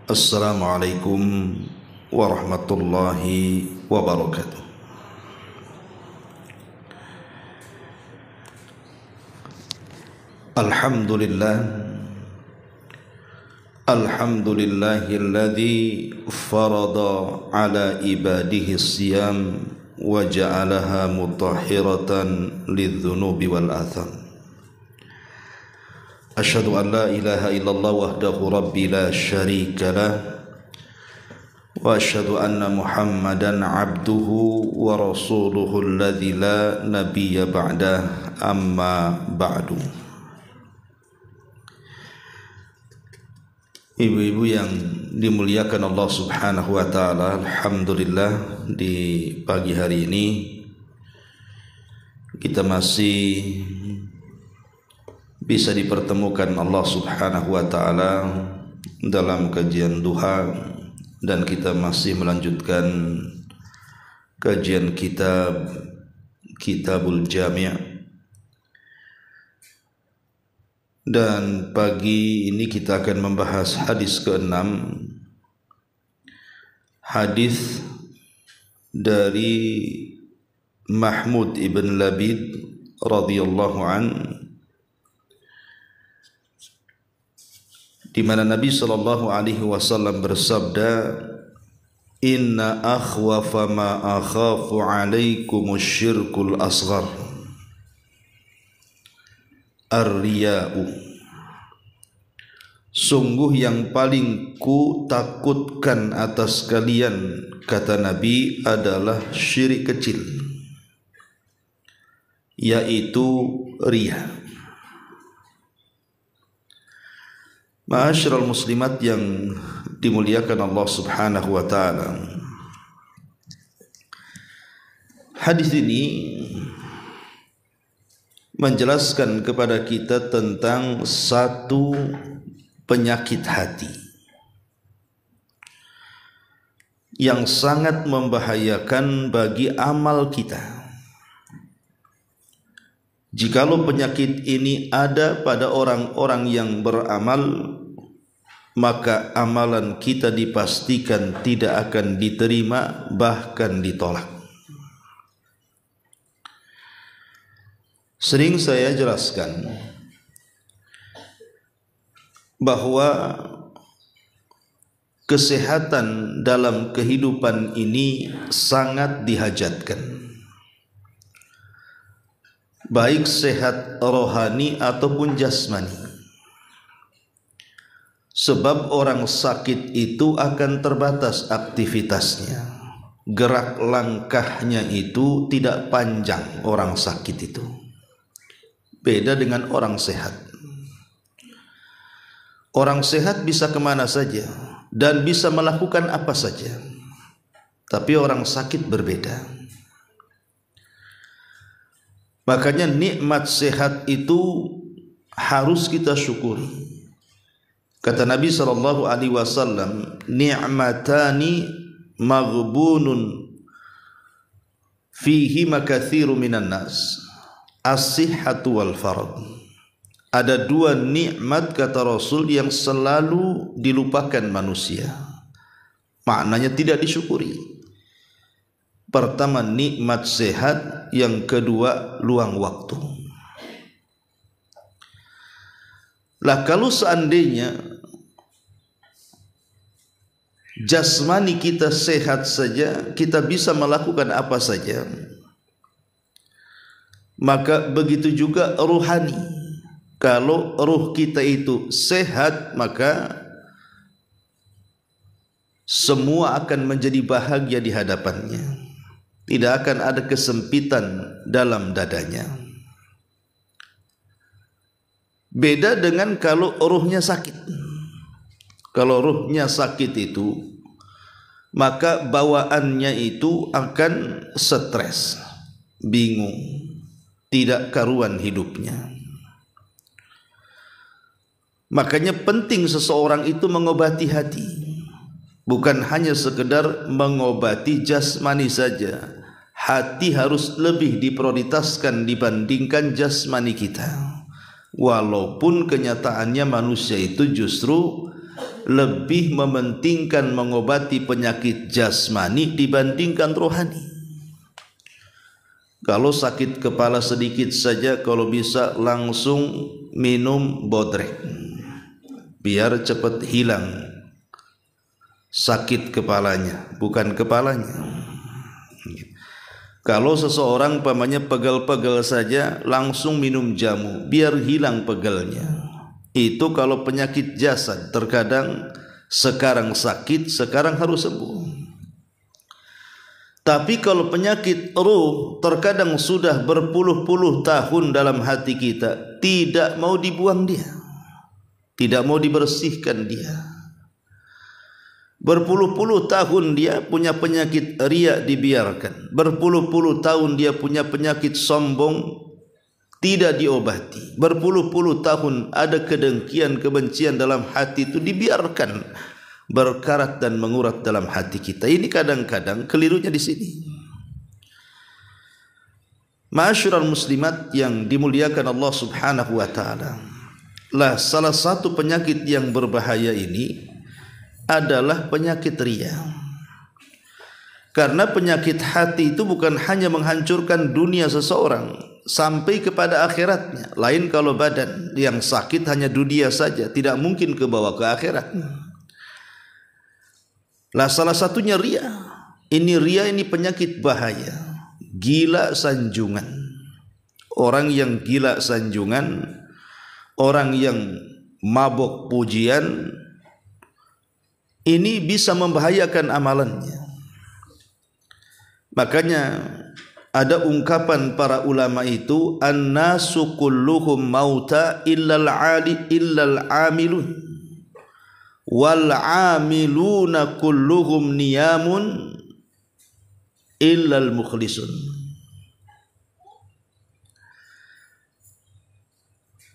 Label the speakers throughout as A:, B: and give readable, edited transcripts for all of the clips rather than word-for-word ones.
A: Assalamualaikum warahmatullahi wabarakatuh. Alhamdulillahilladzi farada ala ibadihi siyam wa ja'alaha mutahhiratan lidzunubi wal atham. Asyhadu an la ilaha illallah wahdahu rabbi la syarika lah wa asyhadu anna Muhammadan abduhu wa rasuluhu alladzi la nabiyya ba'dah, amma ba'du. Ibu-ibu yang dimuliakan Allah Subhanahu wa taala, alhamdulillah di pagi hari ini kita masih bisa dipertemukan Allah Subhanahu wa taala dalam kajian duha, dan kita masih melanjutkan kajian Kitabul Jami'. Dan pagi ini kita akan membahas hadis ke-6, hadis dari Mahmud ibn Labid radhiyallahu an, di mana Nabi sallallahu alaihi wasallam bersabda, "Inna akhwafa ma akhafu 'alaikumus syirkul asghar, ar-riya'u." Sungguh yang paling ku takutkan atas kalian, kata Nabi, adalah syirik kecil, yaitu riya. Ma'asyiral muslimat yang dimuliakan Allah Subhanahu wa taala, hadis ini menjelaskan kepada kita tentang satu penyakit hati yang sangat membahayakan bagi amal kita. Jikalau penyakit ini ada pada orang-orang yang beramal, maka amalan kita dipastikan tidak akan diterima, bahkan ditolak. Sering saya jelaskan bahwa kesehatan dalam kehidupan ini sangat dihajatkan, baik sehat rohani ataupun jasmani. Sebab orang sakit itu akan terbatas aktivitasnya, gerak langkahnya itu tidak panjang. Orang sakit itu beda dengan orang sehat. Orang sehat bisa kemana saja dan bisa melakukan apa saja, tapi orang sakit berbeda. Makanya nikmat sehat itu harus kita syukuri. Kata Nabi sallallahu alaihi wasallam, "Ni'matani maghbunun fihi makatsiru minan nas, as-sihhatu wal farad." Ada dua nikmat, kata Rasul, yang selalu dilupakan manusia, maknanya tidak disyukuri. Pertama nikmat sehat, yang kedua luang waktu. Lah kalau seandainya jasmani kita sehat saja, kita bisa melakukan apa saja, maka begitu juga rohani. Kalau ruh kita itu sehat, maka semua akan menjadi bahagia di hadapannya. Tidak akan ada kesempitan dalam dadanya. Beda dengan kalau ruhnya sakit. Kalau ruhnya sakit itu, maka bawaannya itu akan stres, bingung, tidak karuan hidupnya. Makanya penting seseorang itu mengobati hati, bukan hanya sekedar mengobati jasmani saja. Hati harus lebih diprioritaskan dibandingkan jasmani kita. Walaupun kenyataannya manusia itu justru lebih mementingkan mengobati penyakit jasmani dibandingkan rohani. Kalau sakit kepala sedikit saja, kalau bisa langsung minum bodrek biar cepat hilang sakit kepalanya, bukan kepalanya. Kalau seseorang pamannya pegal-pegal saja, langsung minum jamu biar hilang pegalnya. Itu kalau penyakit jasad, terkadang sekarang sakit, sekarang harus sembuh. Tapi kalau penyakit ruh, terkadang sudah berpuluh-puluh tahun dalam hati kita, tidak mau dibuang dia, tidak mau dibersihkan dia. Berpuluh-puluh tahun dia punya penyakit riya dibiarkan. Berpuluh-puluh tahun dia punya penyakit sombong tidak diobati. Berpuluh-puluh tahun ada kedengkian, kebencian dalam hati itu dibiarkan berkarat dan mengurat dalam hati kita. Ini kadang-kadang kelirunya di sini. Ma'asyiral muslimat yang dimuliakan Allah Subhanahu wa taala. Lah salah satu penyakit yang berbahaya ini adalah penyakit riya. Karena penyakit hati itu bukan hanya menghancurkan dunia seseorang sampai kepada akhiratnya. Lain kalau badan yang sakit hanya dunia saja, tidak mungkin kebawa ke akhirat. Lah salah satunya riya. Ini riya, ini penyakit bahaya. Gila sanjungan. Orang yang gila sanjungan, orang yang mabok pujian, ini bisa membahayakan amalannya. Makanya ada ungkapan para ulama itu, an-nasu kulluhum mauta illal amilun wal amiluna kulluhum niyamun illal mukhlisun.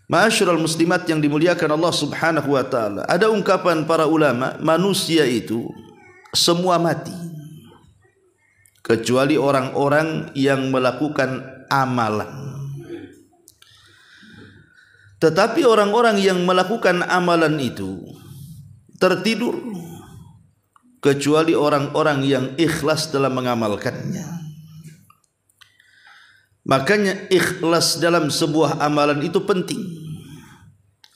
A: Ma'asyiral muslimat yang dimuliakan Allah Subhanahu wa taala, ada ungkapan para ulama, manusia itu semua mati kecuali orang-orang yang melakukan amalan. Tetapi orang-orang yang melakukan amalan itu tertidur kecuali orang-orang yang ikhlas dalam mengamalkannya. Makanya ikhlas dalam sebuah amalan itu penting,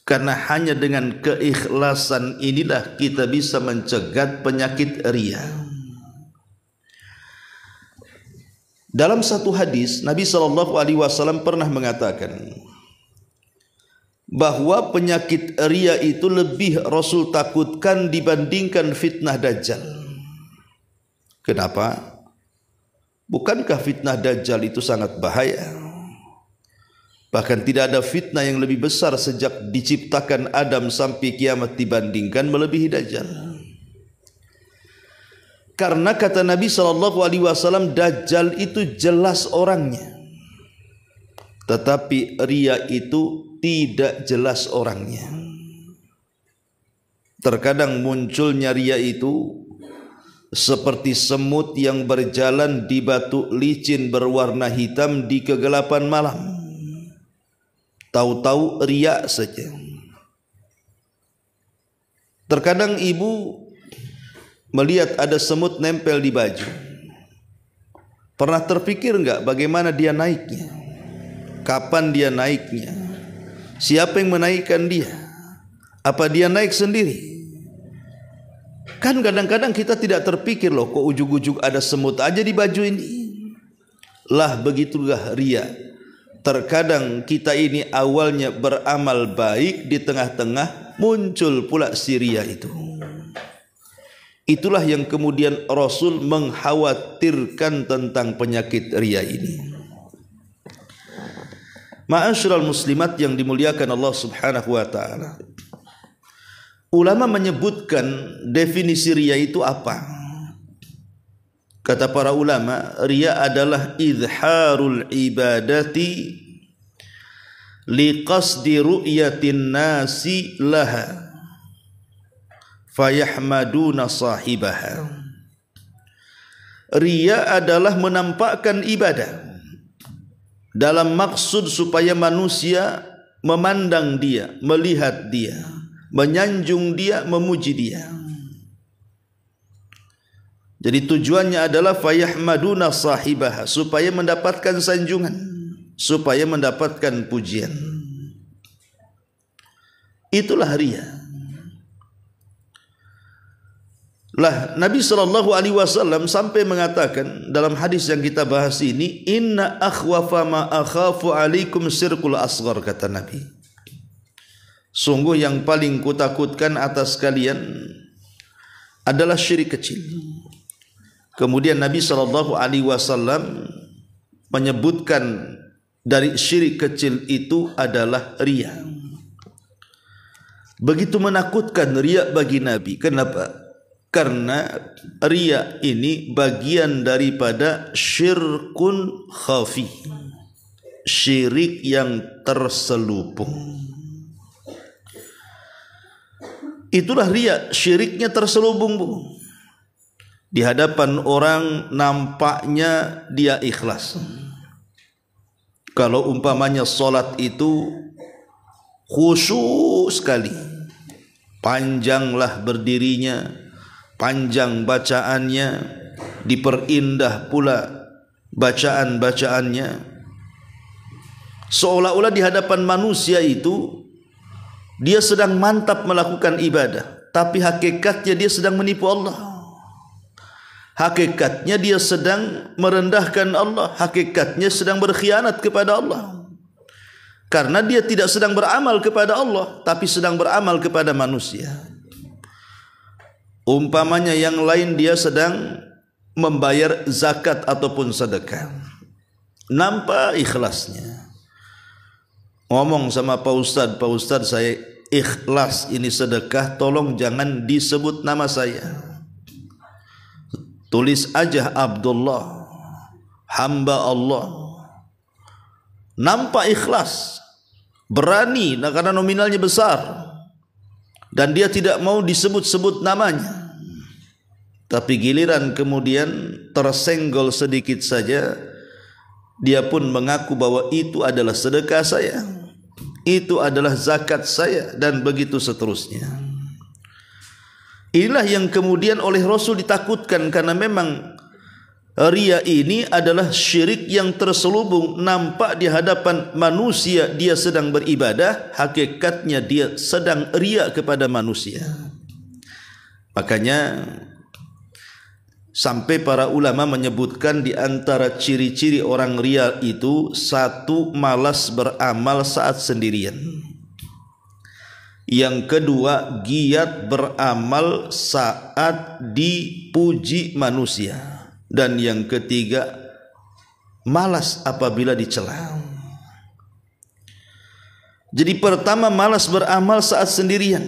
A: karena hanya dengan keikhlasan inilah kita bisa mencegat penyakit riya. Dalam satu hadis Nabi SAW pernah mengatakan bahwa penyakit riya itu lebih Rasul takutkan dibandingkan fitnah Dajjal. Kenapa? Bukankah fitnah Dajjal itu sangat bahaya? Bahkan tidak ada fitnah yang lebih besar sejak diciptakan Adam sampai kiamat dibandingkan melebihi Dajjal. Karena kata Nabi SAW, Dajjal itu jelas orangnya, tetapi riya itu tidak jelas orangnya. Terkadang munculnya riya itu seperti semut yang berjalan di batu licin berwarna hitam di kegelapan malam. Tahu-tahu riya saja. Terkadang ibu melihat ada semut nempel di baju. Pernah terpikir enggak bagaimana dia naiknya? Kapan dia naiknya? Siapa yang menaikkan dia? Apa dia naik sendiri? Kan kadang-kadang kita tidak terpikir loh, kok ujug-ujug ada semut aja di baju ini. Lah begitulah riya. Terkadang kita ini awalnya beramal baik, di tengah-tengah muncul pula si riya itu. Itulah yang kemudian Rasul mengkhawatirkan tentang penyakit riya ini. Ma'asyiral muslimat yang dimuliakan Allah Subhanahu wa taala. Ulama menyebutkan definisi riya itu apa? Kata para ulama, riya adalah izharul ibadati liqasdi ru'yatin nasi laha fayahmaduna sahibaha. Riya adalah menampakkan ibadah dalam maksud supaya manusia memandang dia, melihat dia, menyanjung dia, memuji dia. Jadi tujuannya adalah fayahmaduna sahibaha, supaya mendapatkan sanjungan, supaya mendapatkan pujian. Itulah riya. Lah Nabi SAW sampai mengatakan dalam hadis yang kita bahas ini, inna akhwafa ma akhafu alaikum syirkul asghar, kata Nabi. Sungguh yang paling kutakutkan atas kalian adalah syirik kecil. Kemudian Nabi SAW menyebutkan dari syirik kecil itu adalah riya. Begitu menakutkan riya bagi Nabi. Kenapa? Karena riya ini bagian daripada syirkun khafi, syirik yang terselubung. Itulah riya, syiriknya terselubung, Bu. Di hadapan orang nampaknya dia ikhlas. Kalau umpamanya solat itu khusyuk sekali, panjanglah berdirinya, panjang bacaannya, diperindah pula bacaan-bacaannya, seolah-olah di hadapan manusia itu dia sedang mantap melakukan ibadah, tapi hakikatnya dia sedang menipu Allah. Hakikatnya dia sedang merendahkan Allah, hakikatnya sedang berkhianat kepada Allah. Karena dia tidak sedang beramal kepada Allah, tapi sedang beramal kepada manusia. Umpamanya yang lain dia sedang membayar zakat ataupun sedekah, nampak ikhlasnya. Ngomong sama Pak Ustadz saya ikhlas ini sedekah, tolong jangan disebut nama saya. Tulis aja Abdullah, hamba Allah. Nampak ikhlas, berani, karena nominalnya besar, dan dia tidak mau disebut-sebut namanya. Tapi giliran kemudian tersenggol sedikit saja, dia pun mengaku bahwa itu adalah sedekah saya, itu adalah zakat saya, dan begitu seterusnya. Inilah yang kemudian oleh Rasul ditakutkan, karena memang riya ini adalah syirik yang terselubung. Nampak di hadapan manusia dia sedang beribadah, hakikatnya dia sedang riya kepada manusia. Makanya sampai para ulama menyebutkan di antara ciri-ciri orang riya itu, satu, malas beramal saat sendirian. Yang kedua, giat beramal saat dipuji manusia. Dan yang ketiga, malas apabila dicela. Jadi pertama, malas beramal saat sendirian.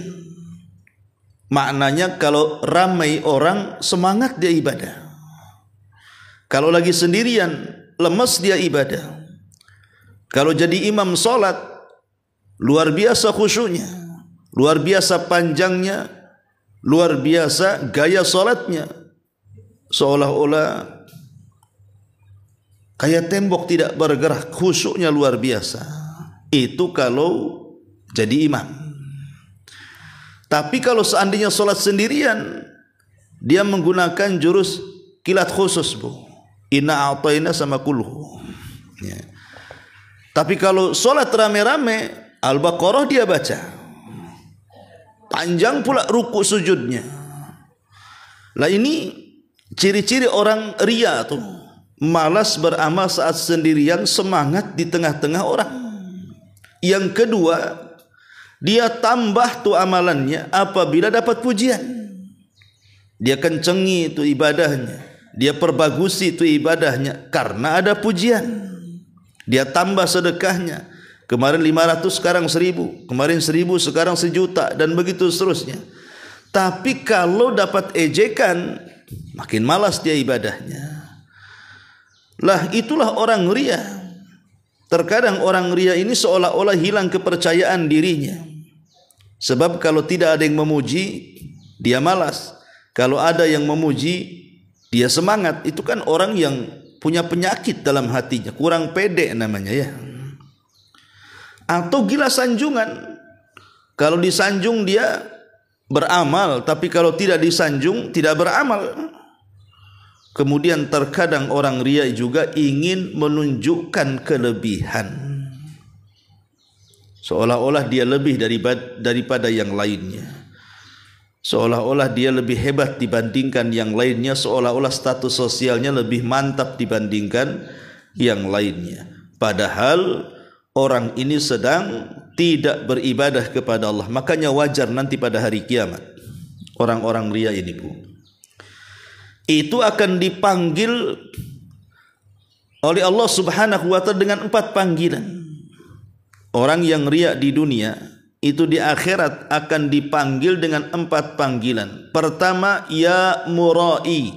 A: Maknanya kalau ramai orang, semangat dia ibadah. Kalau lagi sendirian, lemes dia ibadah. Kalau jadi imam sholat, luar biasa khusyuknya, luar biasa panjangnya, luar biasa gaya sholatnya, seolah-olah kayak tembok tidak bergerak, khusyuknya luar biasa. Itu kalau jadi imam. Tapi kalau seandainya sholat sendirian, dia menggunakan jurus kilat khusus, Bu. Inna a'tayna sama kulhu. Ya. Tapi kalau sholat rame-rame, Al-Baqarah dia baca, panjang pula ruku sujudnya. Lah ini ciri-ciri orang riya tuh, malas beramal saat sendirian, semangat di tengah-tengah orang. Yang kedua, dia tambah tuh amalannya apabila dapat pujian. Dia kencengi itu ibadahnya, dia perbagusi itu ibadahnya karena ada pujian. Dia tambah sedekahnya, kemarin 500 sekarang 1000, kemarin 1000 sekarang 1.000.000, dan begitu seterusnya. Tapi kalau dapat ejekan, makin malas dia ibadahnya. Lah itulah orang riya. Terkadang orang riya ini seolah-olah hilang kepercayaan dirinya. Sebab kalau tidak ada yang memuji, dia malas. Kalau ada yang memuji, dia semangat. Itu kan orang yang punya penyakit dalam hatinya, kurang pede namanya ya. Atau gila sanjungan. Kalau disanjung dia beramal, tapi kalau tidak disanjung tidak beramal. Kemudian terkadang orang riya juga ingin menunjukkan kelebihan, seolah-olah dia lebih daripada yang lainnya, seolah-olah dia lebih hebat dibandingkan yang lainnya, seolah-olah status sosialnya lebih mantap dibandingkan yang lainnya. Padahal orang ini sedang tidak beribadah kepada Allah. Makanya wajar nanti pada hari kiamat orang-orang riya ini, Bu, itu akan dipanggil oleh Allah Subhanahu wa ta'ala dengan 4 panggilan. Orang yang riya di dunia itu di akhirat akan dipanggil dengan 4 panggilan. Pertama, ya murai,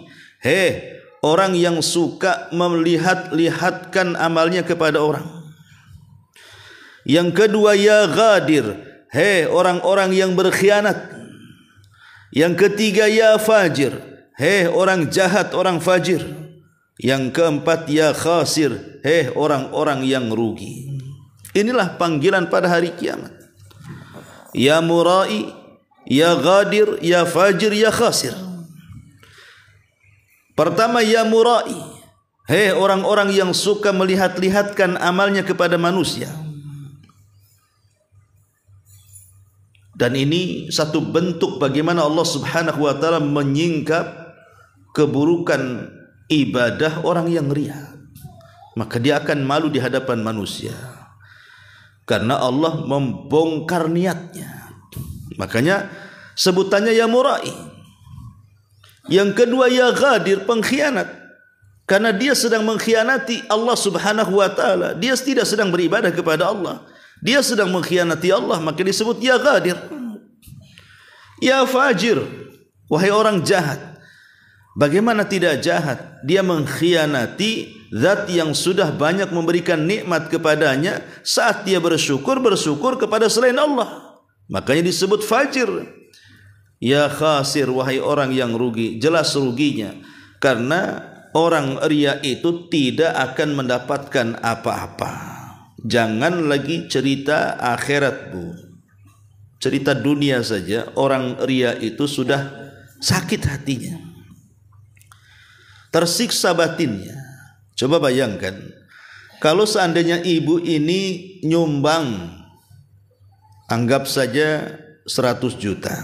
A: orang yang suka melihat-lihatkan amalnya kepada orang. Yang kedua, ya ghadir, orang-orang yang berkhianat. Yang ketiga, ya fajir, orang jahat, orang fajir. Yang keempat, ya khasir, orang-orang yang rugi. Inilah panggilan pada hari kiamat. Ya murai, ya ghadir, ya fajir, ya khasir. Pertama, ya murai, orang-orang yang suka melihat-lihatkan amalnya kepada manusia. Dan ini satu bentuk bagaimana Allah Subhanahu wa ta'ala menyingkap keburukan ibadah orang yang riya. Maka dia akan malu di hadapan manusia, karena Allah membongkar niatnya. Makanya sebutannya ya murai. Yang kedua, ya ghadir, pengkhianat, karena dia sedang mengkhianati Allah Subhanahu wa ta'ala. Dia tidak sedang beribadah kepada Allah, dia sedang mengkhianati Allah, maka disebut ya ghadir. Ya fajir, wahai orang jahat. Bagaimana tidak jahat? Dia mengkhianati zat yang sudah banyak memberikan nikmat kepadanya. Saat dia bersyukur kepada selain Allah, makanya disebut fajir. Ya khasir, wahai orang yang rugi. Jelas ruginya, karena orang riya itu tidak akan mendapatkan apa-apa. Jangan lagi cerita akhirat, Bu. Cerita dunia saja orang riya itu sudah sakit hatinya, tersiksa batinnya. Coba bayangkan kalau seandainya ibu ini nyumbang, anggap saja 100 juta,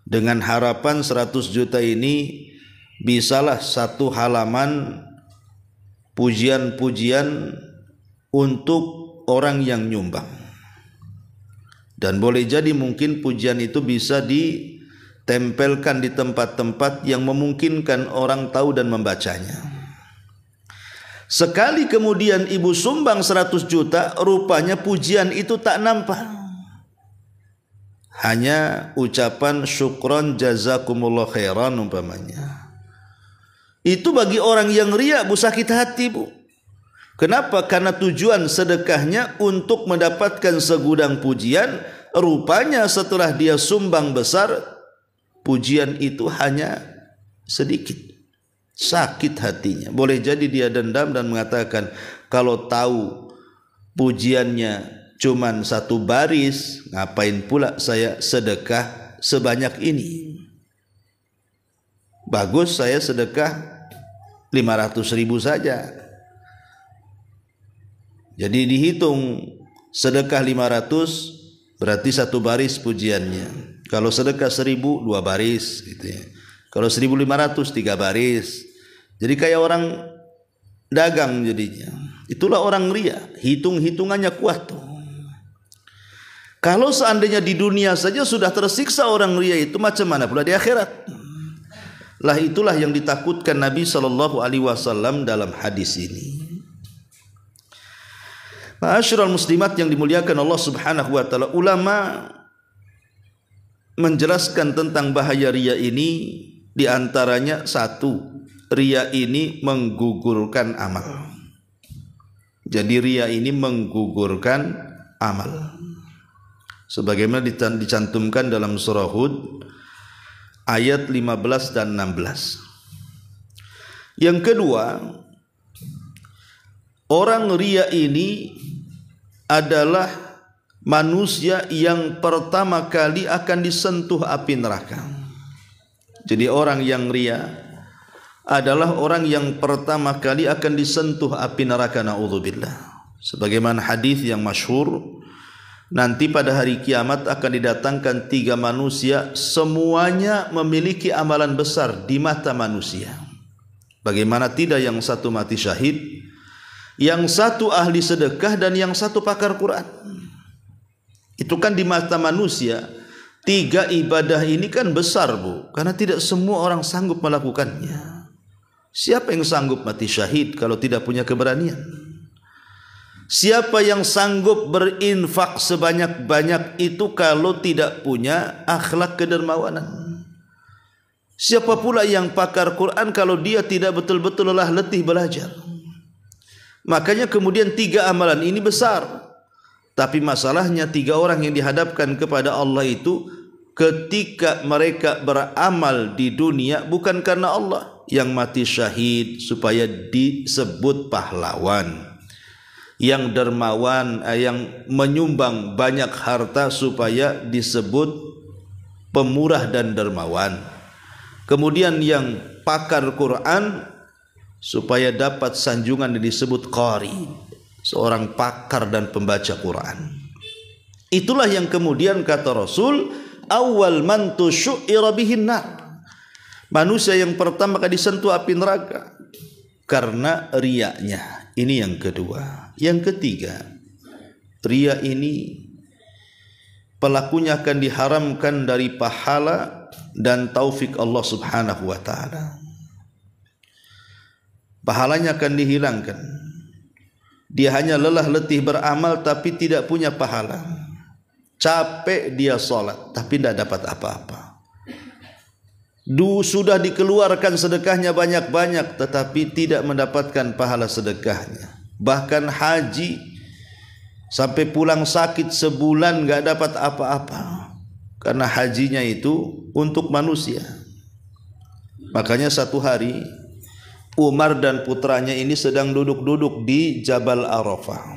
A: dengan harapan 100 juta ini bisalah satu halaman pujian-pujian untuk orang yang nyumbang. Dan boleh jadi mungkin pujian itu bisa ditempelkan di tempat-tempat yang memungkinkan orang tahu dan membacanya. Sekali kemudian ibu sumbang 100 juta, rupanya pujian itu tak nampak. Hanya ucapan syukron jazakumullah khairan umpamanya. Itu bagi orang yang riya, Bu, sakit hati, Bu. Kenapa? Karena tujuan sedekahnya untuk mendapatkan segudang pujian. Rupanya setelah dia sumbang besar, pujian itu hanya sedikit. Sakit hatinya. Boleh jadi dia dendam dan mengatakan, kalau tahu pujiannya cuman 1 baris, ngapain pula saya sedekah sebanyak ini? Bagus saya sedekah 500.000 saja. Jadi dihitung sedekah 500 berarti 1 baris pujiannya. Kalau sedekah 1.000 2 baris gitu ya. Kalau 1.500 3 baris. Jadi kayak orang dagang jadinya. Itulah orang riya, hitung-hitungannya kuat tuh. Kalau seandainya di dunia saja sudah tersiksa orang riya itu, macam mana pula di akhirat? Lah itulah yang ditakutkan Nabi SAW dalam hadis ini. Ma'asyiral muslimat yang dimuliakan Allah Subhanahu wa ta'ala, ulama menjelaskan tentang bahaya riya ini. Di antaranya 1, riya ini menggugurkan amal. Jadi riya ini menggugurkan amal, sebagaimana dicantumkan dalam surah Hud ayat 15 dan 16. Yang kedua, orang riya ini adalah manusia yang pertama kali akan disentuh api neraka. Jadi orang yang ria adalah orang yang pertama kali akan disentuh api neraka, naudzubillah. Sebagaimana hadis yang masyhur, nanti pada hari kiamat akan didatangkan 3 manusia, semuanya memiliki amalan besar di mata manusia. Bagaimana tidak, yang satu mati syahid, yang satu ahli sedekah, dan yang satu pakar Quran. Itu kan di mata manusia. 3 ibadah ini kan besar, Bu, karena tidak semua orang sanggup melakukannya. Siapa yang sanggup mati syahid kalau tidak punya keberanian? Siapa yang sanggup berinfak sebanyak-banyak itu kalau tidak punya akhlak kedermawanan? Siapa pula yang pakar Quran kalau dia tidak betul-betul lelah letih belajar? Makanya kemudian 3 amalan ini besar. Tapi masalahnya 3 orang yang dihadapkan kepada Allah itu ketika mereka beramal di dunia bukan karena Allah. Yang mati syahid supaya disebut pahlawan, yang dermawan, yang menyumbang banyak harta supaya disebut pemurah dan dermawan. Kemudian yang pakar Quran supaya dapat sanjungan yang disebut qari, seorang pakar dan pembaca Quran. Itulah yang kemudian kata Rasul, awal man tusyu'ira bihin nar, manusia yang pertama kali disentuh api neraka karena riaknya. Ini yang kedua. Yang ketiga, ria ini pelakunya akan diharamkan dari pahala dan taufik Allah Subhanahu wa taala. Pahalanya akan dihilangkan. Dia hanya lelah letih beramal tapi tidak punya pahala. Capek dia sholat tapi tidak dapat apa-apa. Sudah dikeluarkan sedekahnya banyak-banyak tetapi tidak mendapatkan pahala sedekahnya. Bahkan haji sampai pulang sakit sebulan gak dapat apa-apa, karena hajinya itu untuk manusia. Makanya satu hari Umar dan putranya ini sedang duduk-duduk di Jabal Arafah.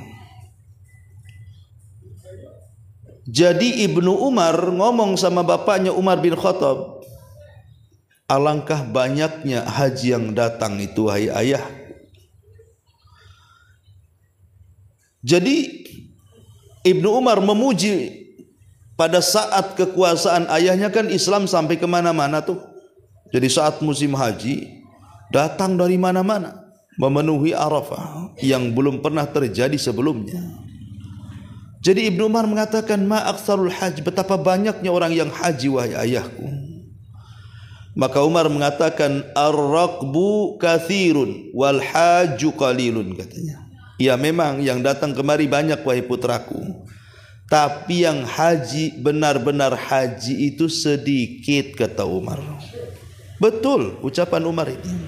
A: Jadi Ibnu Umar ngomong sama bapaknya Umar bin Khattab, alangkah banyaknya haji yang datang itu, hai ayah. Jadi Ibnu Umar memuji pada saat kekuasaan ayahnya, kan Islam sampai kemana-mana tuh. Jadi saat musim haji datang dari mana-mana memenuhi Arafah yang belum pernah terjadi sebelumnya. Jadi Ibnu Umar mengatakan, ma aktsarul hajj, betapa banyaknya orang yang haji wahai ayahku. Maka Umar mengatakan, ar-raqbu katsirun wal hajju qalilun, katanya. Ya memang yang datang kemari banyak wahai putraku, tapi yang haji, benar-benar haji itu sedikit, kata Umar. Betul ucapan Umar ini.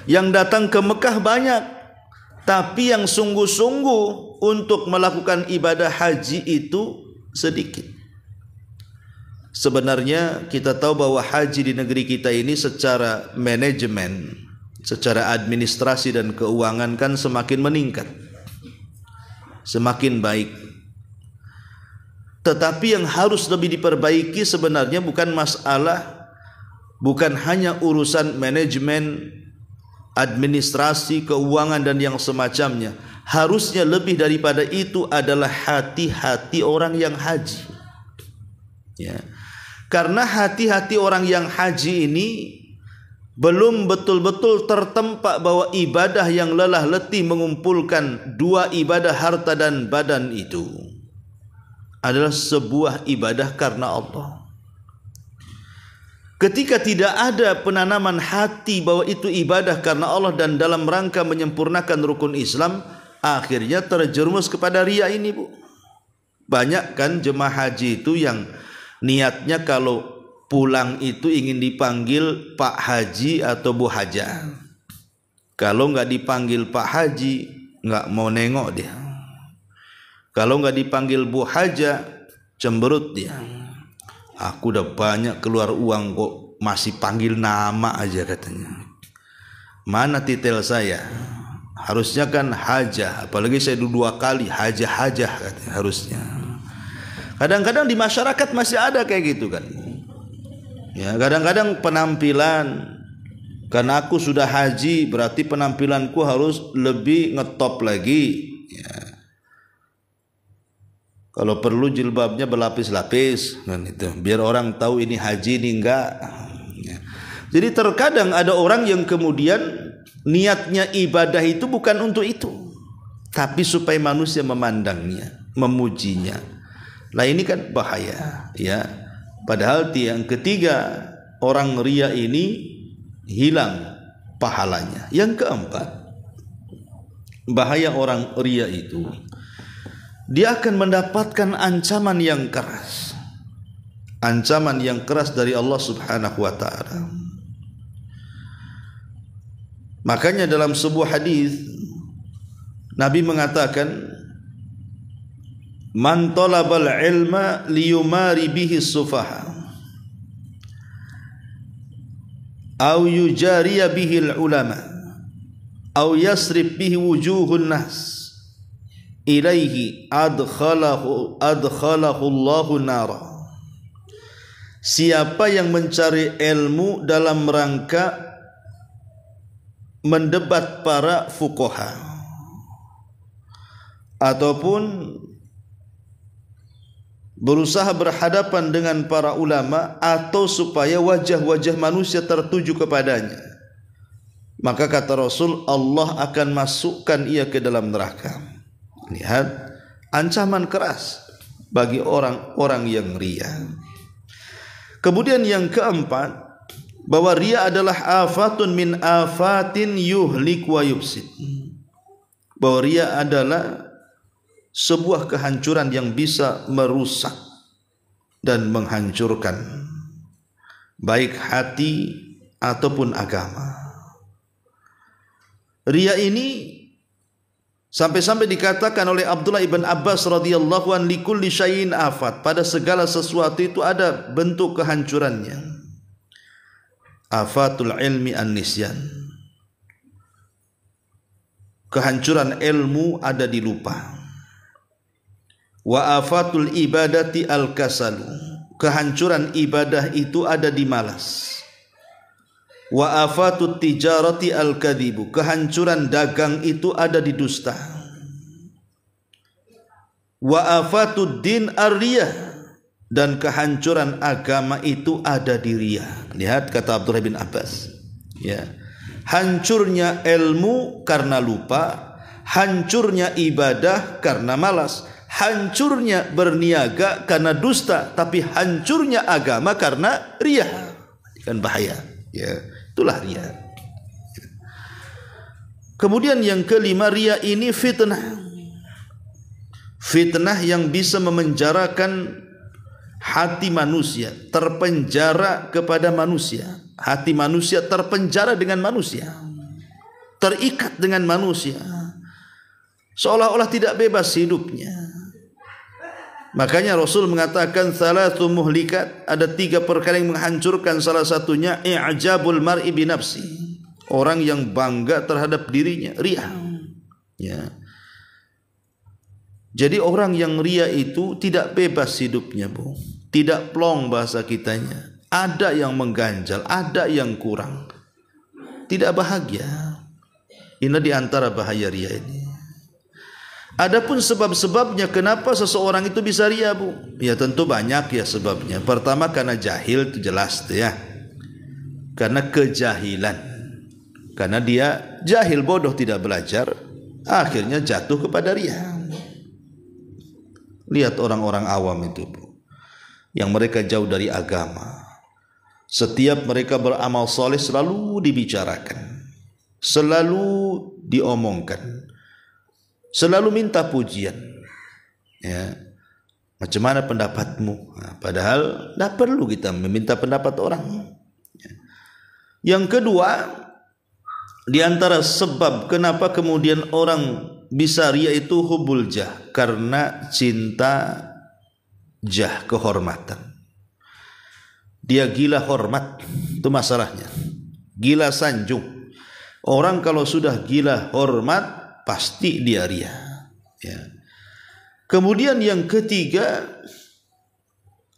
A: Yang datang ke Mekah banyak, tapi yang sungguh-sungguh untuk melakukan ibadah haji itu sedikit. Sebenarnya kita tahu bahwa haji di negeri kita ini secara manajemen, secara administrasi dan keuangan kan semakin meningkat, semakin baik. Tetapi yang harus lebih diperbaiki sebenarnya bukan masalah, bukan hanya urusan manajemen, administrasi, keuangan dan yang semacamnya. Harusnya lebih daripada itu adalah hati-hati orang yang haji. Ya. Karena hati-hati orang yang haji ini belum betul-betul tertempa bahwa ibadah yang lelah letih mengumpulkan 2 ibadah harta dan badan itu adalah sebuah ibadah karena Allah. Ketika tidak ada penanaman hati bahwa itu ibadah karena Allah dan dalam rangka menyempurnakan rukun Islam, akhirnya terjerumus kepada riya ini, Bu. Banyak kan jemaah haji itu yang niatnya kalau pulang itu ingin dipanggil Pak Haji atau Bu Haja. Kalau nggak dipanggil Pak Haji, nggak mau nengok dia. Kalau nggak dipanggil Bu Haja, cemberut dia. Aku udah banyak keluar uang kok masih panggil nama aja, katanya. Mana titel saya? Harusnya kan hajah, apalagi saya 2 kali hajah katanya harusnya. Kadang-kadang di masyarakat masih ada kayak gitu kan. Ya, kadang-kadang penampilan, karena aku sudah haji berarti penampilanku harus lebih ngetop lagi. Ya. Kalau perlu jilbabnya berlapis-lapis kan itu, biar orang tahu ini haji ini enggak. Ya. Jadi terkadang ada orang yang kemudian niatnya ibadah itu bukan untuk itu, tapi supaya manusia memandangnya, memujinya. Lah ini kan bahaya, ya. Padahal yang ketiga, orang ria ini hilang pahalanya. Yang keempat, bahaya orang ria itu, dia akan mendapatkan ancaman yang keras. Ancaman yang keras dari Allah Subhanahu wa taala. Makanya dalam sebuah hadis Nabi mengatakan, man talabal ilma liyumari bihi sufaha aw yujariya bihi ulama aw yasrib bihi wujuhun nas ilaihi adkhalahu Allahu nara. Siapa yang mencari ilmu dalam rangka mendebat para fuqaha ataupun berusaha berhadapan dengan para ulama, atau supaya wajah-wajah manusia tertuju kepadanya, maka kata Rasul, Allah akan masukkan ia ke dalam neraka. Lihat ancaman keras bagi orang-orang yang ria. Kemudian yang keempat, bahwa ria adalah afatun min afatin yuhlik wa yufsid. Bahwa ria adalah sebuah kehancuran yang bisa merusak dan menghancurkan baik hati ataupun agama. Ria ini sampai-sampai dikatakan oleh Abdullah ibn Abbas radhiyallahu an, likulli syai'in afat, pada segala sesuatu itu ada bentuk kehancurannya. Afatul ilmi an-nisyan, kehancuran ilmu ada di lupa. Wa afatul ibadati al-kasalu, kehancuran ibadah itu ada di malas. Wa afatut tijarati al-kadhibu, kehancuran dagang itu ada di dusta. Wa afatud din ar-riyah, dan kehancuran agama itu ada di ria. Lihat kata Abdullah bin Abbas, ya. Hancurnya ilmu karena lupa, hancurnya ibadah karena malas, hancurnya berniaga karena dusta, tapi hancurnya agama karena ria. Kan bahaya, ya. Itulah ria. Kemudian yang kelima, ria ini fitnah. Fitnah yang bisa memenjarakan hati manusia, terpenjara kepada manusia. Hati manusia terpenjara dengan manusia, terikat dengan manusia, seolah-olah tidak bebas hidupnya. Makanya Rasul mengatakan salatu muhlikat, ada 3 perkara yang menghancurkan. Salah satunya i'jabul mar'i bi nafsi, orang yang bangga terhadap dirinya, ria. Ya. Jadi orang yang ria itu tidak bebas hidupnya, Bu. Tidak plong bahasa kitanya. Ada yang mengganjal, ada yang kurang. Tidak bahagia. Ini di antara bahaya ria ini. Adapun sebab-sebabnya kenapa seseorang itu bisa ria, Bu? Ya tentu banyak ya sebabnya. Pertama karena jahil, itu jelas tuh ya. Karena kejahilan. Karena dia jahil, bodoh, tidak belajar, akhirnya jatuh kepada ria. Lihat orang-orang awam itu, Bu, yang mereka jauh dari agama. Setiap mereka beramal soleh selalu dibicarakan, selalu diomongkan, selalu minta pujian. Ya, macam mana pendapatmu? Nah, padahal tidak perlu kita meminta pendapat orang. Ya. Yang kedua, di antara sebab kenapa kemudian orang bisa ria itu hubul jah, karena cinta jah, kehormatan. Dia gila hormat, itu masalahnya. Gila sanjung. Orang kalau sudah gila hormat pasti dia ria. Ya. Kemudian yang ketiga,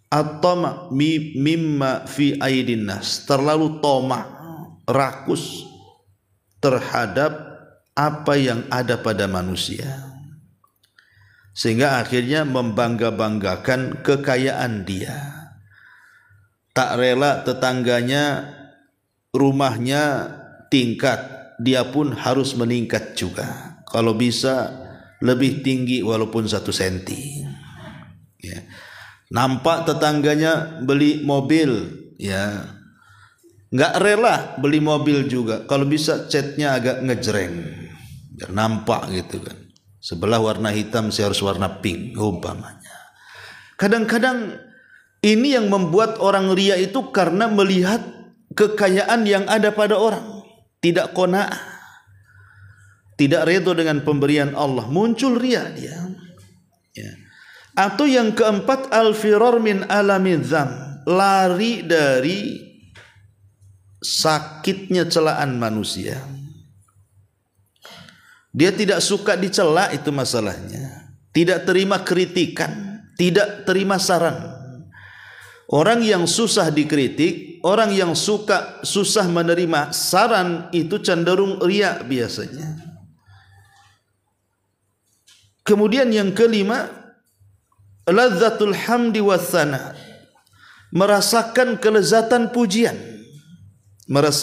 A: at-tama' mimma fi aidin nas, terlalu toma, rakus terhadap apa yang ada pada manusia, sehingga akhirnya membangga-banggakan kekayaan dia. Tak rela tetangganya rumahnya tingkat, dia pun harus meningkat juga. Kalau bisa lebih tinggi walaupun 1 senti. Ya. Nampak tetangganya beli mobil, ya, nggak rela beli mobil juga. Kalau bisa catnya agak ngejreng, biar nampak gitu kan. Sebelah warna hitam, saya harus warna pink, umpamanya. Kadang-kadang ini yang membuat orang ria itu karena melihat kekayaan yang ada pada orang, tidak qanaah, tidak redha dengan pemberian Allah, muncul ria dia. Ya. Atau yang keempat, al-firar min alami dzam, lari dari sakitnya celaan manusia. Dia tidak suka dicela, itu masalahnya. Tidak terima kritikan, tidak terima saran. Orang yang susah dikritik, orang yang susah menerima saran itu cenderung ria biasanya. Kemudian yang kelima, ladzatul hamdi wassana, merasakan kelezatan pujian.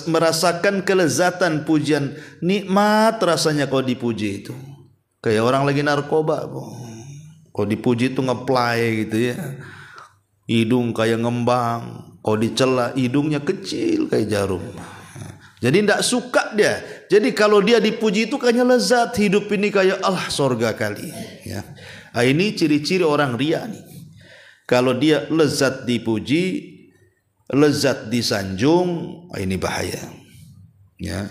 A: Merasakan kelezatan pujian, nikmat rasanya kalau dipuji itu. Kayak orang lagi narkoba, kalau dipuji itu ngeplay gitu ya. Hidung kayak ngembang, kalau dicela hidungnya kecil kayak jarum. Jadi tidak suka dia. Jadi kalau dia dipuji itu kayaknya lezat, hidup ini kayak Allah sorga kali. Ya. Nah, ini ciri-ciri orang ria nih. Kalau dia lezat dipuji, lezat disanjung, ini bahaya. Ya.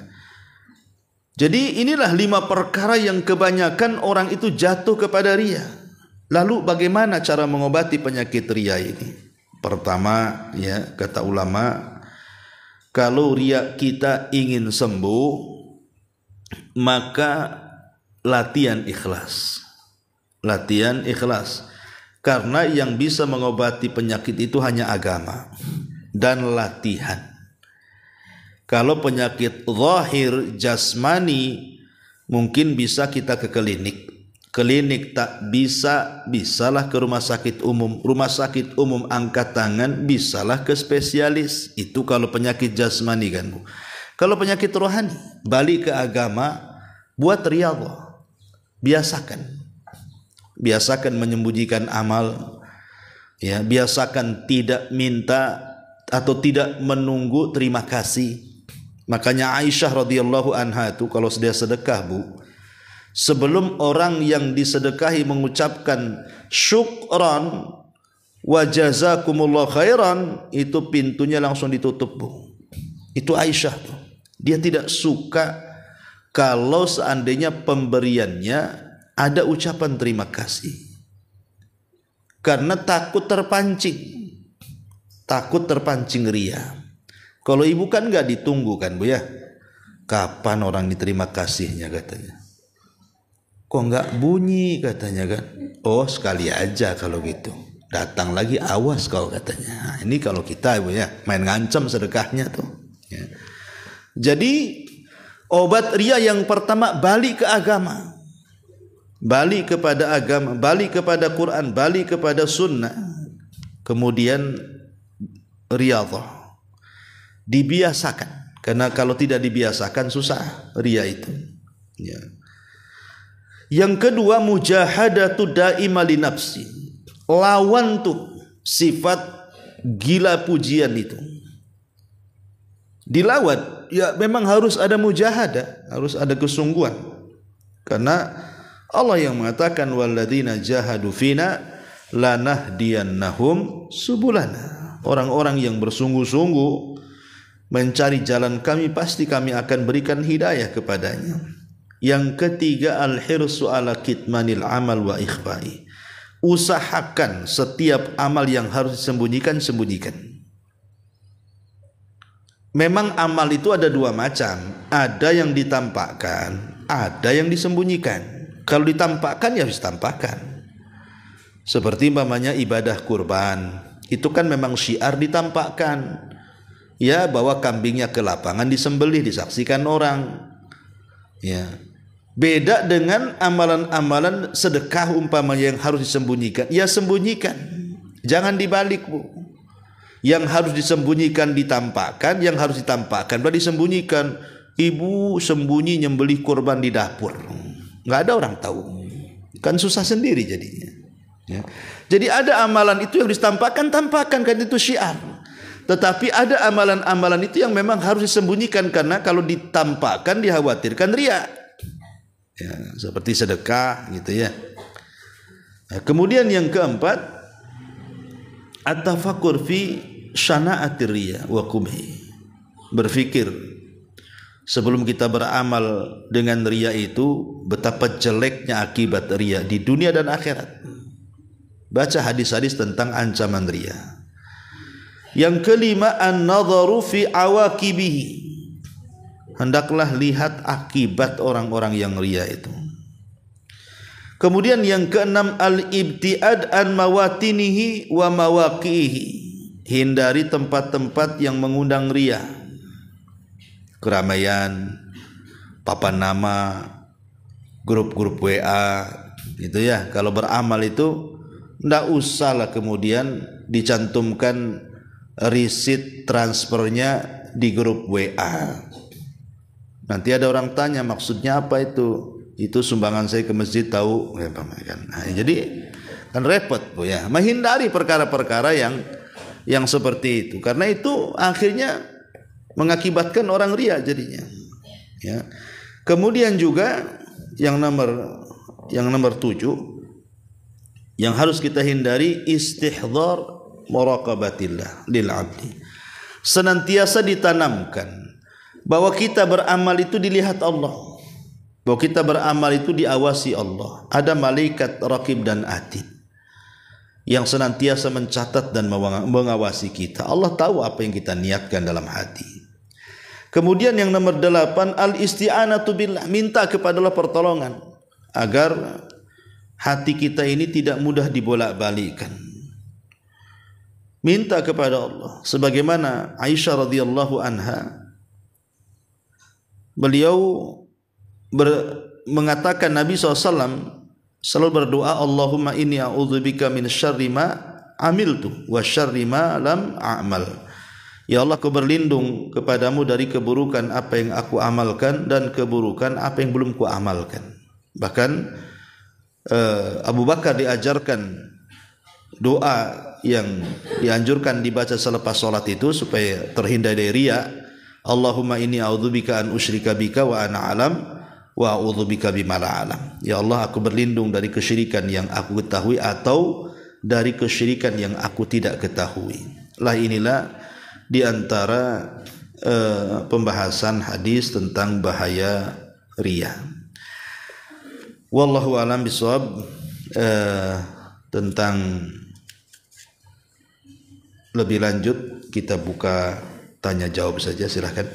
A: Jadi inilah 5 perkara yang kebanyakan orang itu jatuh kepada ria. Lalu bagaimana cara mengobati penyakit ria ini? Pertama, ya, kata ulama, kalau ria kita ingin sembuh, maka latihan ikhlas. Latihan ikhlas. Karena yang bisa mengobati penyakit itu hanya agama dan latihan. Kalau penyakit zahir jasmani mungkin bisa kita ke klinik. Klinik tak bisa, bisalah ke rumah sakit umum. Rumah sakit umum angkat tangan, bisalah ke spesialis. Itu kalau penyakit jasmani kan, Bu. Kalau penyakit rohani, balik ke agama, buat riyadhah. Biasakan. Biasakan menyembunyikan amal. Ya, biasakan tidak minta atau tidak menunggu terima kasih. Makanya Aisyah radhiyallahu anha itu kalau dia sedekah, Bu, sebelum orang yang disedekahi mengucapkan syukran wa jazakumullah khairan, itu pintunya langsung ditutup, Bu. Itu Aisyah tuh. Dia tidak suka kalau seandainya pemberiannya ada ucapan terima kasih. Karena takut terpancing. Takut terpancing ria. Kalau ibu kan enggak ditunggu kan, Bu ya. Kapan orang diterima kasihnya katanya. Kok enggak bunyi katanya kan. Oh sekali aja kalau gitu. Datang lagi awas kau katanya. Ini kalau kita, Ibu ya, main ngancam sedekahnya tuh. Ya. Jadi obat ria yang pertama, balik ke agama. Balik kepada agama, balik kepada Quran, balik kepada sunnah. Kemudian riyadhah. Dibiasakan. Karena kalau tidak dibiasakan susah ria itu. Ya. Yang kedua, mujahadatu daima li nafsi. Lawan tuh sifat gila pujian itu. Dilawan, ya memang harus ada mujahadah, harus ada kesungguhan. Karena Allah yang mengatakan walladzina jahadu fina lanahdiyannahum subulana. Orang-orang yang bersungguh-sungguh mencari jalan kami, pasti kami akan berikan hidayah kepadanya. Yang ketiga, al-hirsu ala kitmanil amal wa ikhfa'i. Usahakan setiap amal yang harus disembunyikan, sembunyikan. memang amal itu ada dua macam, ada yang ditampakkan, ada yang disembunyikan. Kalau ditampakkan ya harus ditampakkan. Seperti umpamanya ibadah kurban, itu kan memang syiar ditampakkan. Ya, bawa kambingnya ke lapangan disembelih, disaksikan orang. Ya. Beda dengan amalan-amalan sedekah umpamanya yang harus disembunyikan. Ya sembunyikan. Jangan dibalik, Bu. Yang harus disembunyikan ditampakkan, yang harus ditampakkan berarti disembunyikan. Ibu sembunyi nyembelih kurban di dapur. Enggak ada orang tahu. Kan susah sendiri jadinya. Ya. Jadi ada amalan itu yang ditampakkan, tampakkan kan itu syiar. Tetapi ada amalan-amalan itu yang memang harus disembunyikan karena kalau ditampakkan dikhawatirkan riya. Ya, seperti sedekah gitu ya. Nah, kemudian yang keempat, at-tafakkur fi syana'atir riya wa qubhi. Berfikir sebelum kita beramal dengan riya itu betapa jeleknya akibat riya di dunia dan akhirat. Baca hadis-hadis tentang ancaman riya. Yang kelima, an-nadharu fi awaqibihi. Hendaklah lihat akibat orang-orang yang riya itu. Kemudian yang keenam, al-ibtiad an mawatinihi wa mawaqihi. Hindari tempat-tempat yang mengundang riya. Keramaian, papan nama, grup-grup WA, gitu ya. Kalau beramal itu ndak usahlah kemudian dicantumkan risit transfernya di grup WA. Nanti ada orang tanya maksudnya apa itu? Itu sumbangan saya ke masjid tahu. Nah, jadi kan repot, Bu ya. Menghindari perkara-perkara yang seperti itu. Karena itu akhirnya mengakibatkan orang riya jadinya. Ya. Kemudian juga yang nomor 7 yang harus kita hindari, istihdhar muraqabatillah lil abdi. Senantiasa ditanamkan bahwa kita beramal itu dilihat Allah, bahwa kita beramal itu diawasi Allah. Ada malaikat raqib dan atid yang senantiasa mencatat dan mengawasi kita. Allah tahu apa yang kita niatkan dalam hati. Kemudian yang nomor 8, al-isti'anatu billah, minta kepada Allah pertolongan agar hati kita ini tidak mudah dibolak-balikkan. Minta kepada Allah. Sebagaimana Aisyah radhiyallahu anha, beliau mengatakan Nabi SAW selalu berdoa, Allahumma inni a'udzubika min syarri ma amiltu wa syarri ma lam a'mal. Ya Allah, aku berlindung kepadamu dari keburukan apa yang aku amalkan dan keburukan apa yang belum ku amalkan. Bahkan Abu Bakar diajarkan doa yang dianjurkan dibaca selepas salat itu supaya terhindar dari riya. Allahumma inni a'udzubika an usyrika bika wa ana alam wa a'udzubika bima la alam. Ya Allah, aku berlindung dari kesyirikan yang aku ketahui atau dari kesyirikan yang aku tidak ketahui. Lah inilah di antara pembahasan hadis tentang bahaya riya. Wallahu a'lam bishawab. Tentang lebih lanjut kita buka tanya jawab saja, silahkan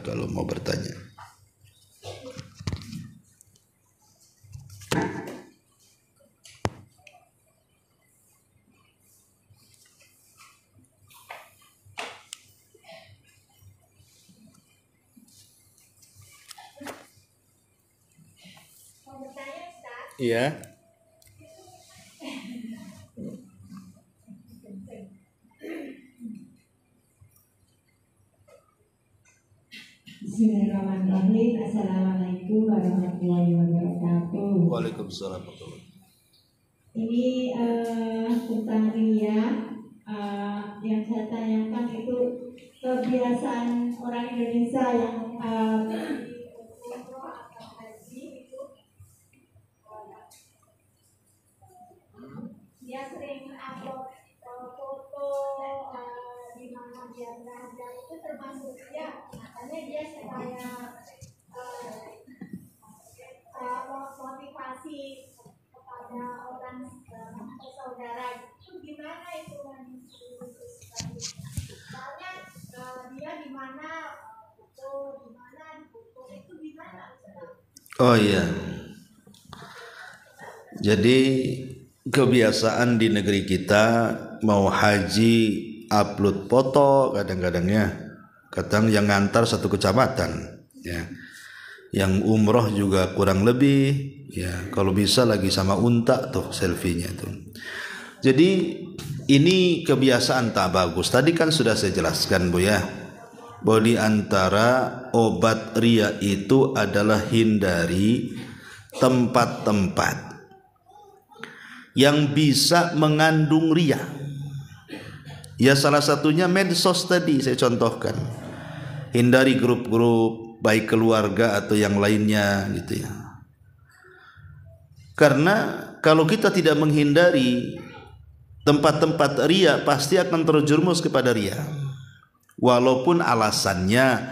A: kalau mau bertanya. Iya.
B: Bismillahirrahmanirrahim. Assalamualaikum warahmatullahi wabarakatuh.
A: Waalaikumsalam.
B: Ini tentang riya. Yang saya tanyakan itu kebiasaan orang Indonesia yang dia sering upload foto di mana dia berada, itu termasuk dia. Makanya dia supaya motivasi kepada orang saudara itu gimana itu? Soalnya dia di
A: Oh iya. Jadi kebiasaan di negeri kita mau haji upload foto kadang-kadangnya, kadang yang ngantar satu kecamatan, ya. Yang umroh juga kurang lebih, ya. Kalau bisa lagi sama unta tuh selfie-nya tuh. Jadi ini kebiasaan tak bagus. Tadi kan sudah saya jelaskan Bu ya, bahwa di antara obat ria itu adalah hindari tempat-tempat yang bisa mengandung ria. Ya salah satunya medsos tadi saya contohkan. Hindari grup-grup baik keluarga atau yang lainnya gitu ya. Karena kalau kita tidak menghindari tempat-tempat ria, pasti akan terjerumus kepada ria. Walaupun alasannya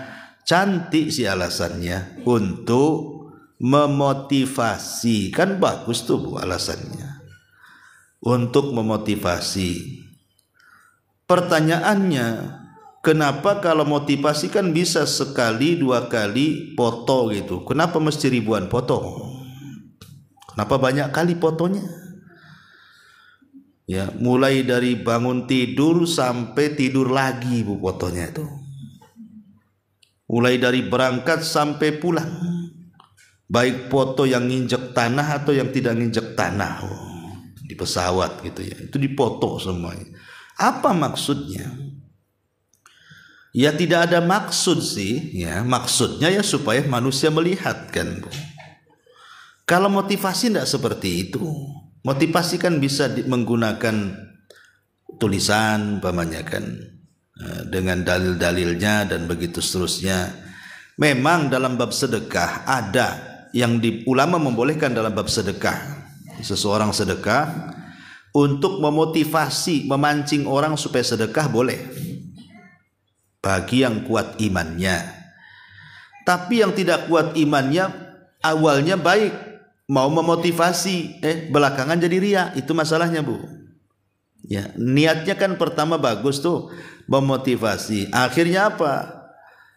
A: cantik sih, alasannya untuk memotivasi, kan bagus tuh Bu alasannya, untuk memotivasi. Pertanyaannya, kenapa kalau motivasi kan bisa sekali dua kali foto gitu, kenapa mesti ribuan foto? Kenapa banyak kali fotonya? Ya, mulai dari bangun tidur sampai tidur lagi Bu fotonya itu. Mulai dari berangkat sampai pulang. Baik foto yang nginjek tanah atau yang tidak nginjek tanah. Di pesawat gitu ya. Itu dipoto semuanya. Apa maksudnya? Ya tidak ada maksud sih, ya. Maksudnya ya supaya manusia melihat kan Bu. Kalau motivasi tidak seperti itu. Motivasi kan bisa menggunakan tulisan umpamanya kan, dengan dalil-dalilnya dan begitu seterusnya. Memang dalam bab sedekah ada yang ulama membolehkan dalam bab sedekah. Seseorang sedekah untuk memotivasi, memancing orang supaya sedekah boleh. Bagi yang kuat imannya. Tapi yang tidak kuat imannya awalnya baik, mau memotivasi, belakangan jadi ria, itu masalahnya Bu. Ya, niatnya kan pertama bagus tuh, memotivasi. Akhirnya apa?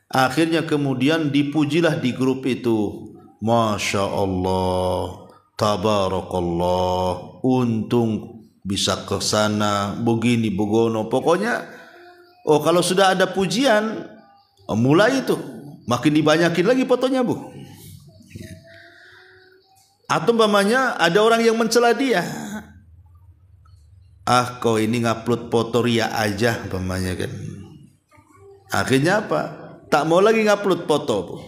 A: Akhirnya kemudian dipujilah di grup itu. Masya Allah, tabarakallah, untung bisa ke sana, begini, begono. Pokoknya, kalau sudah ada pujian, mulai itu, makin dibanyakin lagi fotonya Bu. Atau umpamanya ada orang yang mencela dia, kau ini ngupload foto ria aja umpamanya kan. Akhirnya apa? Tak mau lagi ngupload foto,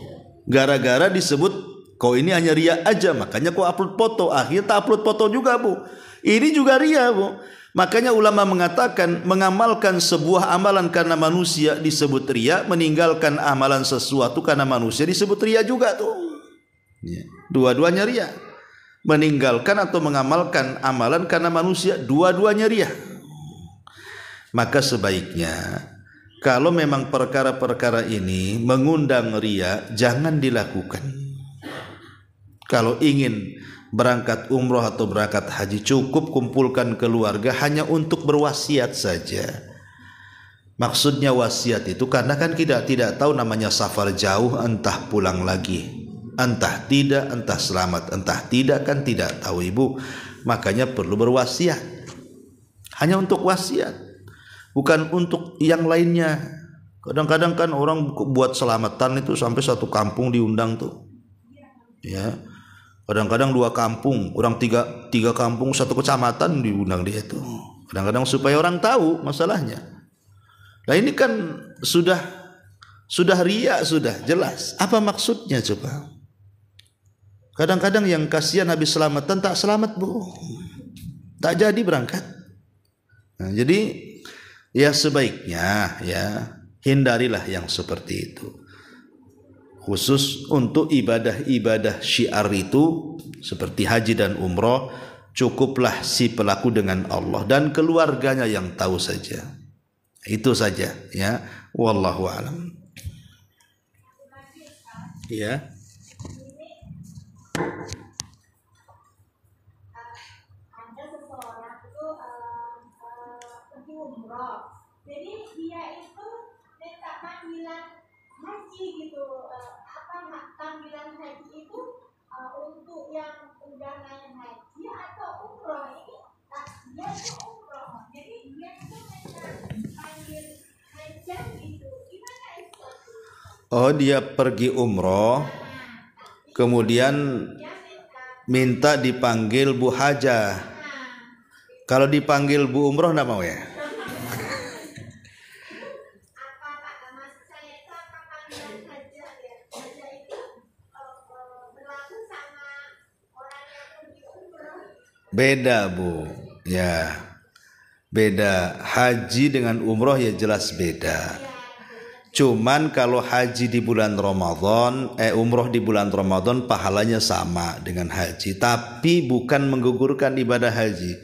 A: gara-gara disebut kau ini hanya ria aja, makanya kau upload foto. Akhirnya tak upload foto juga Bu. Ini juga ria Bu. Makanya ulama mengatakan mengamalkan sebuah amalan karena manusia disebut ria, meninggalkan amalan sesuatu karena manusia disebut ria juga tuh. Dua-duanya ria. Meninggalkan atau mengamalkan amalan karena manusia, dua-duanya ria. Maka sebaiknya kalau memang perkara-perkara ini mengundang ria, jangan dilakukan. Kalau ingin berangkat umroh atau berangkat haji, cukup kumpulkan keluarga hanya untuk berwasiat saja. Maksudnya wasiat itu karena kan kita tidak tahu namanya safar jauh, entah pulang lagi, entah tidak, entah selamat, entah tidak, kan tidak tahu Ibu. Makanya perlu berwasiat. Hanya untuk wasiat, bukan untuk yang lainnya. Kadang-kadang kan orang buat selamatan itu sampai satu kampung diundang tuh. Ya. Kadang-kadang dua kampung, orang tiga kampung satu kecamatan diundang dia tuh. Kadang-kadang supaya orang tahu masalahnya. Nah ini kan sudah ria, sudah jelas. Apa maksudnya coba? Kadang-kadang yang kasihan habis selamatan tak selamat Bu, tak jadi berangkat. Nah, jadi ya sebaiknya ya hindarilah yang seperti itu. Khusus untuk ibadah-ibadah syiar itu seperti haji dan umroh, cukuplah si pelaku dengan Allah dan keluarganya yang tahu saja. Itu saja ya. Wallahu a'lam. Ya.
B: Ada seseorang itu pergi umroh, jadi dia itu minta panggilan haji gitu. Panggilan haji itu untuk yang udah naik haji atau umroh ini dia itu umroh, jadi dia itu panggil hajat gitu, gimana itu?
A: Oh, dia pergi umroh, kemudian minta dipanggil Bu Hajah. Kalau dipanggil Bu Umroh enggak mau ya? Beda Bu, ya beda. Haji dengan umroh ya jelas beda. Cuman kalau haji di bulan Ramadan, umroh di bulan Ramadan pahalanya sama dengan haji, tapi bukan menggugurkan ibadah haji.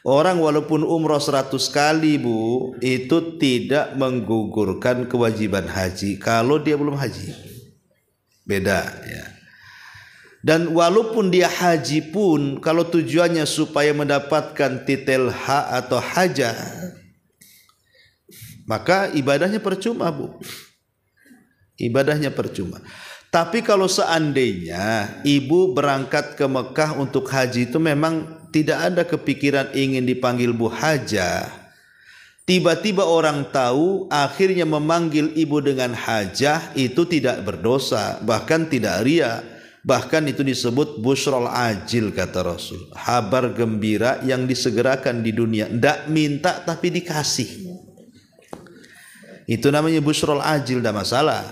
A: Orang walaupun umroh 100 kali Bu, itu tidak menggugurkan kewajiban haji kalau dia belum haji. Beda ya. Dan walaupun dia haji pun, kalau tujuannya supaya mendapatkan titel hak atau hajah, maka ibadahnya percuma Bu. Ibadahnya percuma. Tapi kalau seandainya ibu berangkat ke Mekah untuk haji itu memang tidak ada kepikiran ingin dipanggil Bu Hajah, tiba-tiba orang tahu akhirnya memanggil ibu dengan hajah, itu tidak berdosa, bahkan tidak ria. Bahkan itu disebut busyrul ajil kata Rasul, kabar gembira yang disegerakan di dunia, tidak minta tapi dikasih. Itu namanya busyrul ajil, tidak masalah.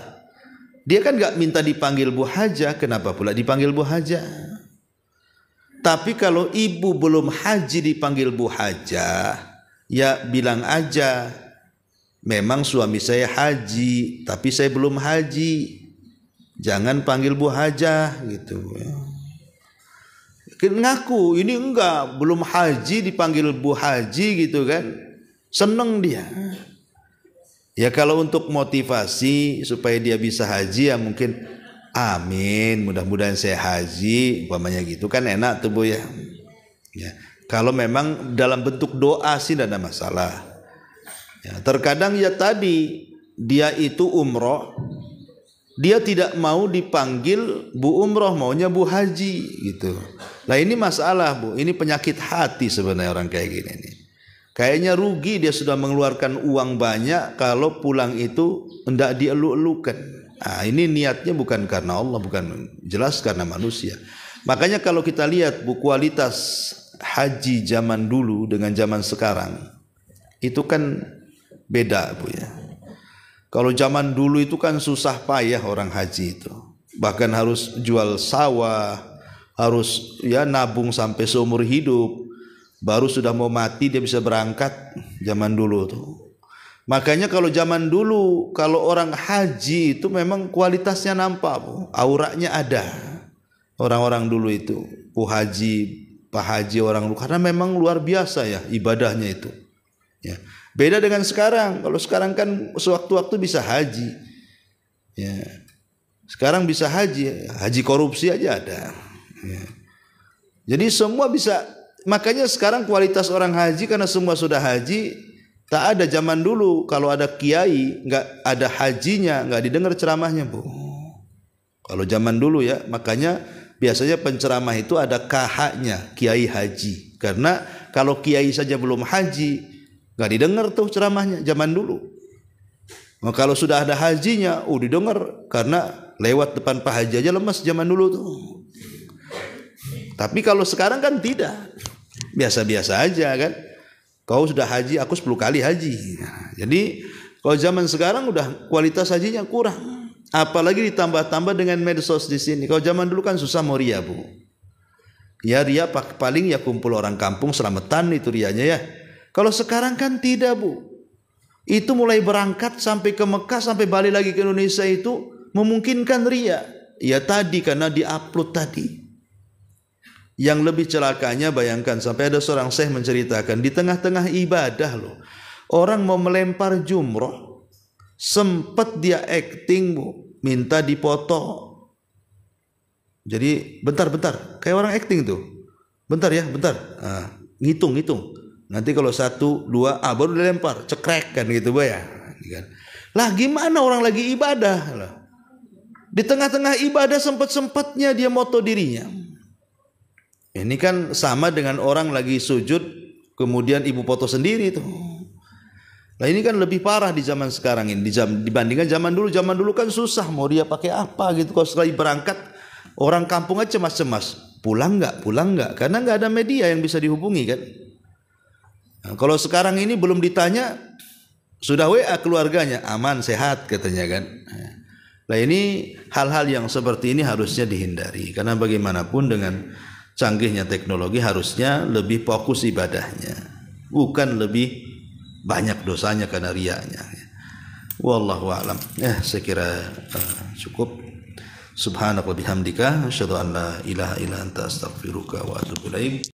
A: Dia kan gak minta dipanggil Bu Hajah, kenapa pula dipanggil Bu Hajah? Tapi kalau ibu belum haji dipanggil Bu Hajah, ya bilang aja, memang suami saya haji tapi saya belum haji, jangan panggil Bu Hajah gitu. Ngaku ini enggak, belum haji dipanggil Bu Haji gitu kan, seneng dia. Ya kalau untuk motivasi supaya dia bisa haji ya mungkin amin, mudah-mudahan saya haji, umpamanya gitu kan enak tuh Bu ya. Ya, kalau memang dalam bentuk doa sih tidak ada masalah. Ya, terkadang ya tadi dia itu umroh, dia tidak mau dipanggil Bu Umroh, maunya Bu Haji gitu. Nah ini masalah Bu, ini penyakit hati sebenarnya orang kayak gini nih. Kayaknya rugi dia sudah mengeluarkan uang banyak kalau pulang itu hendak dielu-elukan. Nah, ini niatnya bukan karena Allah, bukan, jelas karena manusia. Makanya kalau kita lihat Bu, kualitas haji zaman dulu dengan zaman sekarang itu kan beda Bu ya. Kalau zaman dulu itu kan susah payah orang haji itu, bahkan harus jual sawah, harus ya nabung sampai seumur hidup, baru sudah mau mati dia bisa berangkat zaman dulu tuh. Makanya kalau zaman dulu kalau orang haji itu memang kualitasnya nampak Bu, auranya ada. Orang-orang dulu itu Bu Haji, Pak Haji orang dulu, karena memang luar biasa ya ibadahnya itu. Ya. Beda dengan sekarang. Kalau sekarang kan sewaktu-waktu bisa haji. Ya. Sekarang bisa haji, haji korupsi aja ada. Ya. Jadi semua bisa. Makanya sekarang kualitas orang haji karena semua sudah haji. Tak ada zaman dulu kalau ada kiai nggak ada hajinya, nggak didengar ceramahnya Bu. Kalau zaman dulu ya, makanya biasanya penceramah itu ada KH-nya, kiai haji. Karena kalau kiai saja belum haji, nggak didengar tuh ceramahnya zaman dulu. Nah, kalau sudah ada hajinya, didengar, karena lewat depan Pak Haji aja lemas zaman dulu tuh. Tapi kalau sekarang kan tidak, biasa-biasa aja kan. Kau sudah haji, aku 10 kali haji. Nah, jadi kalau zaman sekarang udah kualitas hajinya kurang. Apalagi ditambah-tambah dengan medsos di sini. Kalau zaman dulu kan susah mau ria Bu. Ya ria paling ya kumpul orang kampung selamatan itu rianya ya. Kalau sekarang kan tidak Bu. Itu mulai berangkat sampai ke Mekah sampai balik lagi ke Indonesia itu memungkinkan ria. Ya tadi karena diupload tadi. Yang lebih celakanya bayangkan sampai ada seorang syekh menceritakan di tengah-tengah ibadah loh. Orang mau melempar jumroh, sempat dia acting Bu, minta dipoto. Jadi bentar-bentar, kayak orang acting tuh. Bentar ya, bentar. Nah, ngitung. Nanti kalau 1, 2, baru dilempar, cekrek kan gitu Bu ya. Lah gimana orang lagi ibadah lah. Di tengah-tengah ibadah sempat-sempatnya dia moto dirinya. Ini kan sama dengan orang lagi sujud kemudian ibu foto sendiri tuh. Nah ini kan lebih parah di zaman sekarang ini dibandingkan zaman dulu. Zaman dulu kan susah mau dia pakai apa gitu. Kalau sekali berangkat orang kampung aja cemas-cemas. Pulang nggak? Karena nggak ada media yang bisa dihubungi kan. Nah, kalau sekarang ini belum ditanya sudah WA keluarganya aman sehat katanya kan. Nah ini hal-hal yang seperti ini harusnya dihindari. Karena bagaimanapun dengan canggihnya teknologi harusnya lebih fokus ibadahnya. Bukan lebih banyak dosanya karena riaknya. Wallahu a'lam. Saya kira cukup. Subhanaka bihamdika asyhadu an la ilaha illa anta astaghfiruka wa atubu ilaik.